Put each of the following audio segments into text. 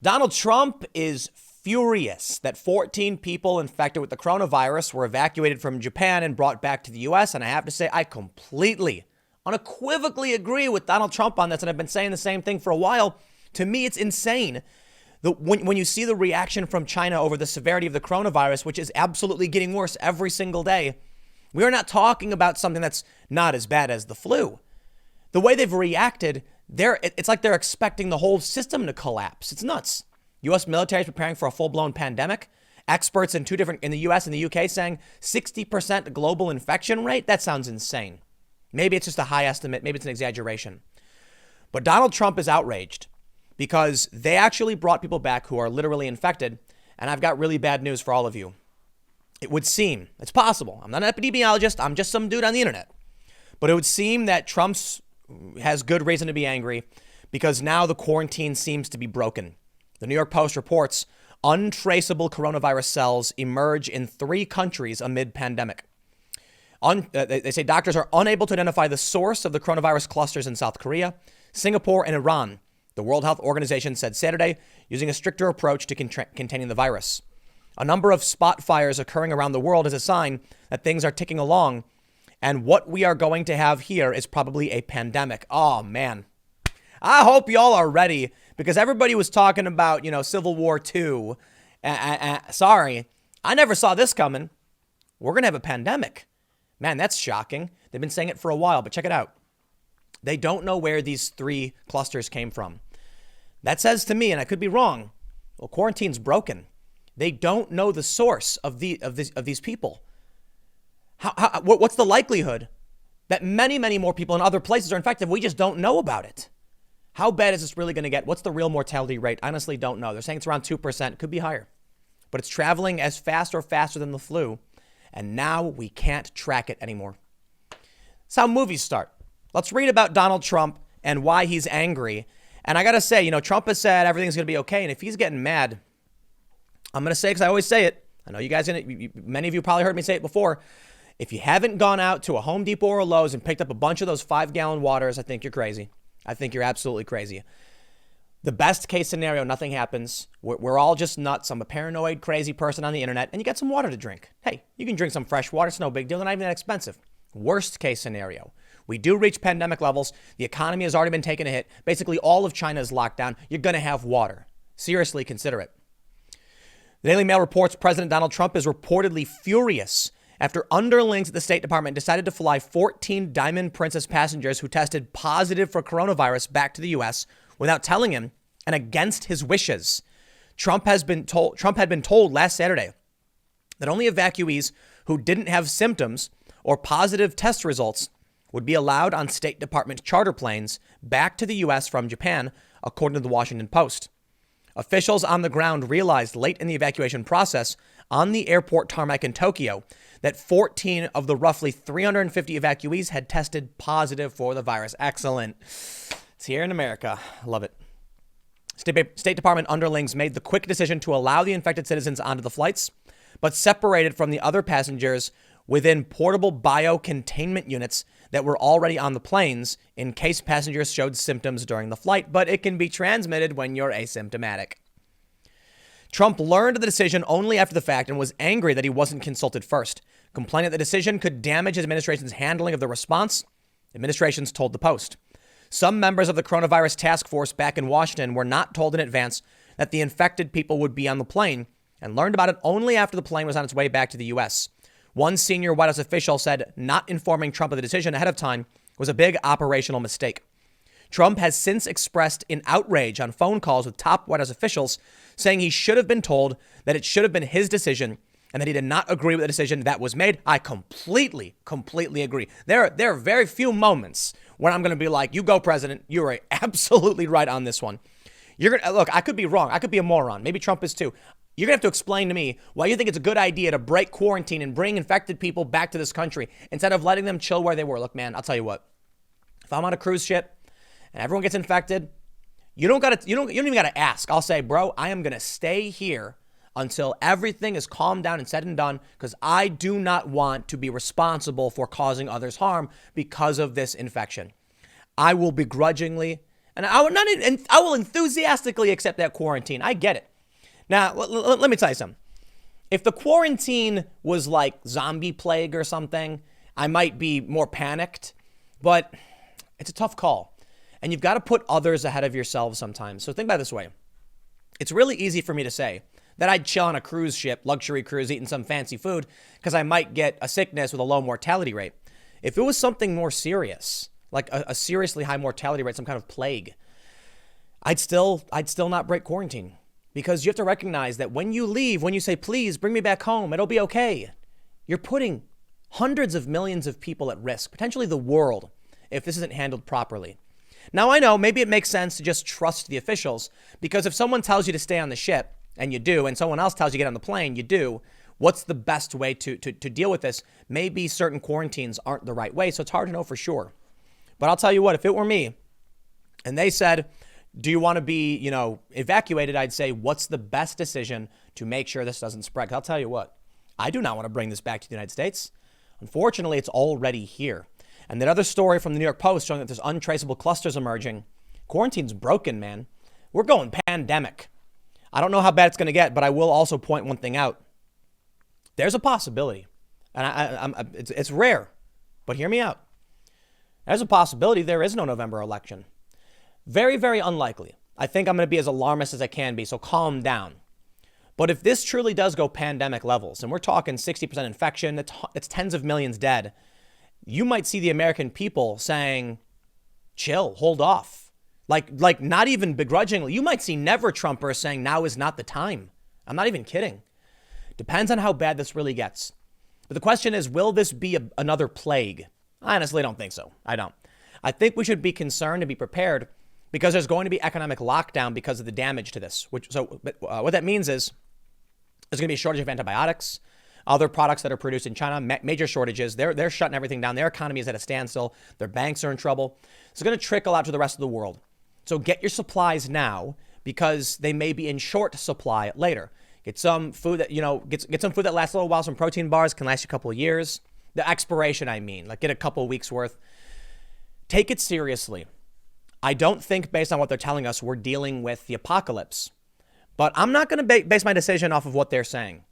Donald Trump is furious that 14 people infected with the coronavirus were evacuated from Japan and brought back to the U.S. And I have to say, I completely, unequivocally agree with Donald Trump on this. And I've been saying the same thing for a while. To me, it's insane. When you see the reaction from China over the severity of the coronavirus, which is absolutely getting worse every single day, we are not talking about something that's not as bad as the flu. The way they've reacted, it's like they're expecting the whole system to collapse. It's nuts. U.S. military is preparing for a full-blown pandemic. Experts in the U.S. and the U.K. saying 60% global infection rate. That sounds insane. Maybe it's just a high estimate. Maybe it's an exaggeration. But Donald Trump is outraged because they actually brought people back who are literally infected. And I've got really bad news for all of you. It would seem, it's possible. I'm not an epidemiologist. I'm just some dude on the internet. But it would seem that Trump's has good reason to be angry because now the quarantine seems to be broken. The New York Post reports untraceable coronavirus cells emerge in 3 countries amid pandemic. They say doctors are unable to identify the source of the coronavirus clusters in South Korea, Singapore, and Iran, the World Health Organization said Saturday, using a stricter approach to containing the virus. A number of spot fires occurring around the world is a sign that things are ticking along. And what we are going to have here is probably a pandemic. Oh, man. I hope y'all are ready because everybody was talking about, Civil War II. Sorry, I never saw this coming. We're going to have a pandemic. Man, that's shocking. They've been saying it for a while, but check it out. They don't know where these 3 clusters came from. That says to me, and I could be wrong, well, quarantine's broken. They don't know the source of these people. What's the likelihood that many, many more people in other places are infected? We just don't know about it. How bad is this really going to get? What's the real mortality rate? I honestly don't know. They're saying it's around 2%. Could be higher. But it's traveling as fast or faster than the flu. And now we can't track it anymore. That's how movies start. Let's read about Donald Trump and why he's angry. And I got to say, Trump has said everything's going to be okay. And if he's getting mad, I'm going to say, because I always say it. I know you guys, many of you probably heard me say it before. If you haven't gone out to a Home Depot or a Lowe's and picked up a bunch of those 5-gallon waters, I think you're crazy. I think you're absolutely crazy. The best case scenario, nothing happens. We're all just nuts. I'm a paranoid, crazy person on the internet, and you get some water to drink. Hey, you can drink some fresh water. It's no big deal. They're not even that expensive. Worst case scenario, we do reach pandemic levels. The economy has already been taking a hit. Basically, all of China is locked down. You're going to have water. Seriously, consider it. The Daily Mail reports President Donald Trump is reportedly furious after underlings at the State Department decided to fly 14 Diamond Princess passengers who tested positive for coronavirus back to the U.S. without telling him and against his wishes. Trump had been told last Saturday that only evacuees who didn't have symptoms or positive test results would be allowed on State Department charter planes back to the U.S. from Japan, according to the Washington Post. Officials on the ground realized late in the evacuation process on the airport tarmac in Tokyo that 14 of the roughly 350 evacuees had tested positive for the virus. Excellent. It's here in America. Love it. State Department underlings made the quick decision to allow the infected citizens onto the flights, but separated from the other passengers within portable bio-containment units that were already on the planes in case passengers showed symptoms during the flight, but it can be transmitted when you're asymptomatic. Trump learned of the decision only after the fact and was angry that he wasn't consulted first, complaining that the decision could damage his administration's handling of the response. Administrations told the Post. Some members of the coronavirus task force back in Washington were not told in advance that the infected people would be on the plane and learned about it only after the plane was on its way back to the U.S. One senior White House official said not informing Trump of the decision ahead of time was a big operational mistake. Trump has since expressed in outrage on phone calls with top White House officials, saying he should have been told that it should have been his decision and that he did not agree with the decision that was made. I completely agree. There are very few moments when I'm going to be like, you go, President. You are absolutely right on this one. You're going to look, I could be wrong. I could be a moron. Maybe Trump is too. You're going to have to explain to me why you think it's a good idea to break quarantine and bring infected people back to this country instead of letting them chill where they were. Look, man, I'll tell you what. If I'm on a cruise ship and everyone gets infected, you don't even got to ask. I'll say, bro, I am going to stay here until everything is calmed down and said and done, because I do not want to be responsible for causing others harm because of this infection. I will begrudgingly And I will enthusiastically accept that quarantine. I get it. Now, let me tell you something. If the quarantine was like zombie plague or something, I might be more panicked, but it's a tough call. And you've got to put others ahead of yourselves sometimes. So think about it this way. It's really easy for me to say that I'd chill on a cruise ship, luxury cruise, eating some fancy food, because I might get a sickness with a low mortality rate. If it was something more serious, like a seriously high mortality rate, some kind of plague, I'd still not break quarantine. Because you have to recognize that when you leave, when you say, please bring me back home, it'll be okay, you're putting hundreds of millions of people at risk, potentially the world, if this isn't handled properly. Now, I know maybe it makes sense to just trust the officials, because if someone tells you to stay on the ship, and you do, and someone else tells you to get on the plane, you do, what's the best way to deal with this? Maybe certain quarantines aren't the right way, so it's hard to know for sure. But I'll tell you what, if it were me, and they said, do you want to be, evacuated? I'd say, what's the best decision to make sure this doesn't spread? 'Cause I'll tell you what, I do not want to bring this back to the United States. Unfortunately, it's already here. And that other story from the New York Post showing that there's untraceable clusters emerging. Quarantine's broken, man. We're going pandemic. I don't know how bad it's going to get, but I will also point one thing out. There's a possibility, and it's rare, but hear me out. There's a possibility there is no November election. Very, very unlikely. I think I'm going to be as alarmist as I can be, so calm down. But if this truly does go pandemic levels, and we're talking 60% infection, it's tens of millions dead, you might see the American people saying, chill, hold off. Like not even begrudgingly. You might see never Trumpers saying now is not the time. I'm not even kidding. Depends on how bad this really gets. But the question is, will this be another plague? I honestly don't think so. I don't. I think we should be concerned and be prepared because there's going to be economic lockdown because of the damage to this. What that means is there's going to be a shortage of antibiotics, other products that are produced in China, major shortages. They're shutting everything down. Their economy is at a standstill. Their banks are in trouble. It's going to trickle out to the rest of the world. So get your supplies now because they may be in short supply later. Get some food that, get some food that lasts a little while. Some protein bars can last you a couple of years. The expiration, get a couple of weeks worth. Take it seriously. I don't think based on what they're telling us, we're dealing with the apocalypse. But I'm not going to base my decision off of what they're saying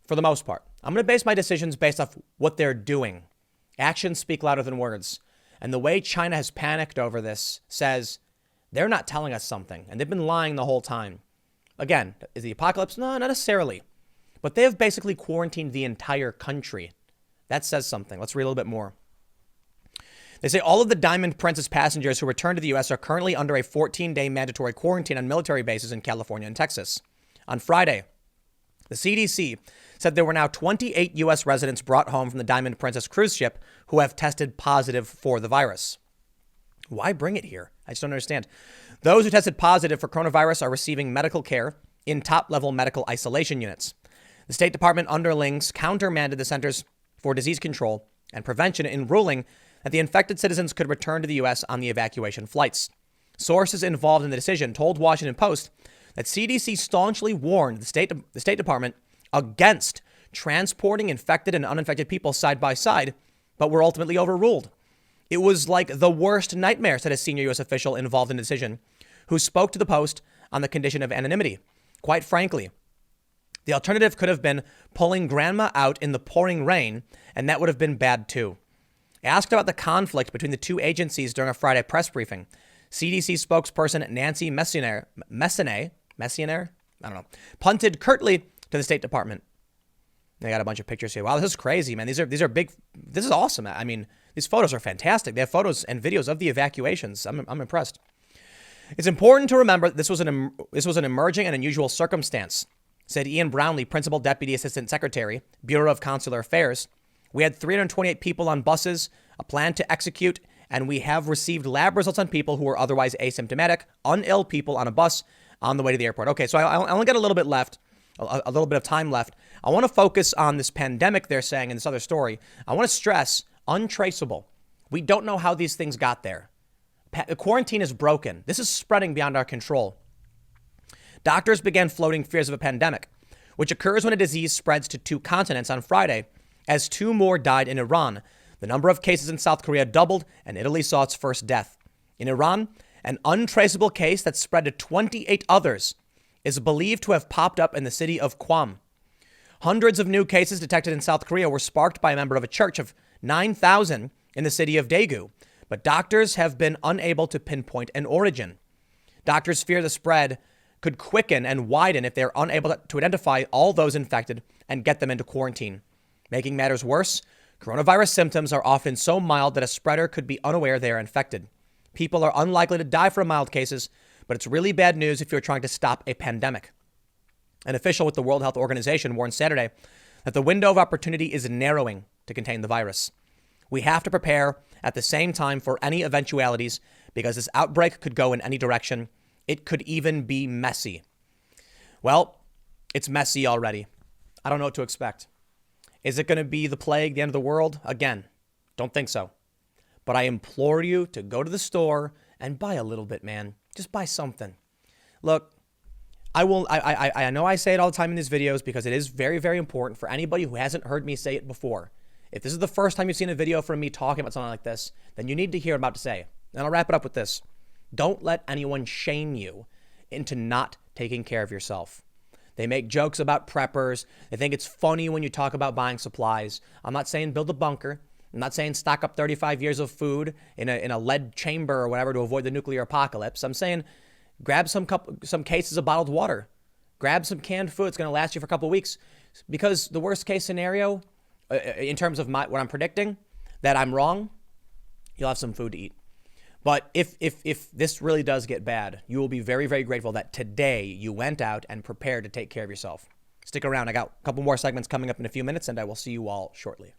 for the most part. I'm going to base my decisions based off what they're doing. Actions speak louder than words. And the way China has panicked over this says they're not telling us something. And they've been lying the whole time. Again, is the apocalypse? No, not necessarily. But they have basically quarantined the entire country. That says something. Let's read a little bit more. They say all of the Diamond Princess passengers who returned to the U.S. are currently under a 14-day mandatory quarantine on military bases in California and Texas. On Friday, the CDC said there were now 28 U.S. residents brought home from the Diamond Princess cruise ship who have tested positive for the virus. Why bring it here? I just don't understand. Those who tested positive for coronavirus are receiving medical care in top-level medical isolation units. The State Department underlings countermanded the Centers for Disease Control and Prevention in ruling that the infected citizens could return to the U.S. on the evacuation flights. Sources involved in the decision told Washington Post that CDC staunchly warned the State Department against transporting infected and uninfected people side by side, but were ultimately overruled. It was like the worst nightmare, said a senior U.S. official involved in the decision, who spoke to the Post on the condition of anonymity. Quite frankly, the alternative could have been pulling grandma out in the pouring rain, and that would have been bad too. Asked about the conflict between the two agencies during a Friday press briefing, CDC spokesperson Nancy Messonnier, punted curtly to the State Department. They got a bunch of pictures here. Wow, this is crazy, man. These are big. This is awesome. I mean, these photos are fantastic. They have photos and videos of the evacuations. I'm impressed. It's important to remember that this was an emerging and unusual circumstance, said Ian Brownlee, Principal Deputy Assistant Secretary, Bureau of Consular Affairs. We had 328 people on buses, a plan to execute, and we have received lab results on people who were otherwise asymptomatic, unill people on a bus on the way to the airport. Okay, so I only got a little bit left, a little bit of time left. I want to focus on this pandemic they're saying in this other story. I want to stress untraceable. We don't know how these things got there. The quarantine is broken. This is spreading beyond our control. Doctors began floating fears of a pandemic, which occurs when a disease spreads to two continents on Friday, as two more died in Iran. The number of cases in South Korea doubled, and Italy saw its first death. In Iran, An untraceable case that spread to 28 others is believed to have popped up in the city of Guam. Hundreds of new cases detected in South Korea were sparked by a member of a church of 9,000 in the city of Daegu, but doctors have been unable to pinpoint an origin. Doctors fear the spread could quicken and widen if they're unable to identify all those infected and get them into quarantine. Making matters worse, coronavirus symptoms are often so mild that a spreader could be unaware they are infected. People are unlikely to die from mild cases, but it's really bad news if you're trying to stop a pandemic. An official with the World Health Organization warned Saturday that the window of opportunity is narrowing to contain the virus. We have to prepare at the same time for any eventualities because this outbreak could go in any direction. It could even be messy. Well, it's messy already. I don't know what to expect. Is it going to be the plague, the end of the world? Again, don't think so. But I implore you to go to the store and buy a little bit, man. Just buy something. Look, I know I say it all the time in these videos because it is very, very important for anybody who hasn't heard me say it before. If this is the first time you've seen a video from me talking about something like this, then you need to hear what I'm about to say. And I'll wrap it up with this. Don't let anyone shame you into not taking care of yourself. They make jokes about preppers. They think it's funny when you talk about buying supplies. I'm not saying build a bunker. I'm not saying stock up 35 years of food in a lead chamber or whatever to avoid the nuclear apocalypse. I'm saying grab some cases of bottled water. Grab some canned food. It's going to last you for a couple of weeks. Because the worst case scenario, in terms of what I'm predicting, that I'm wrong, you'll have some food to eat. But if this really does get bad, you will be very, very grateful that today you went out and prepared to take care of yourself. Stick around. I got a couple more segments coming up in a few minutes, and I will see you all shortly.